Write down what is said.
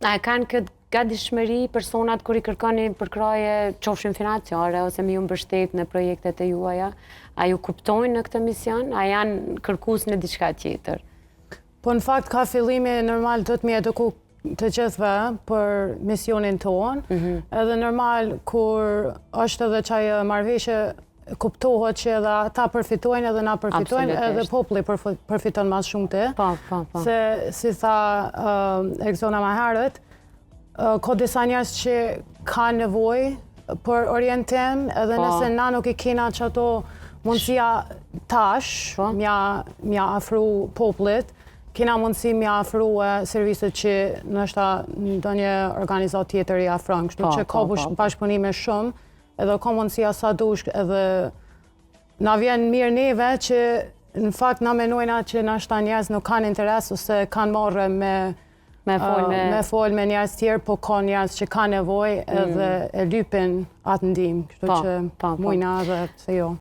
A kanë këtë gatishmëri personat kur i kërkoni përkraje qofshin financiare ose me ju mbështet në projektet e juaja? A ju kuptojnë në këtë mision? A janë kërkues në diçka tjetër? Po në fakt ka fillimi normal do të më eduku të gjithëve për misionin tonë. Edhe normal kur është edhe çaj marrëveshje kuptohet që edhe ata përfitojnë edhe na përfitojnë edhe populli përfiton më shumë te. Po. Se si tha Erikzona më herët, ka disa njerëz që kanë nevojë për orientim edhe nëse na nuk i kena çato mundësia tash mja afru popullit, kena mundësi mja afru serviset që nështë ndonjë organizat tjetër i afron, kështu që ka bashkëpunime shumë, edhe ka mundësia sa dush edhe na vjen mirë neve që në fakt na menojna që nështë njerëz nuk kanë interes ose kanë marrë me fol me njerëz tjerë, po ka njerëz që ka nevojë edhe e lypin atë ndihmë, kështu që mujna edhe se jo.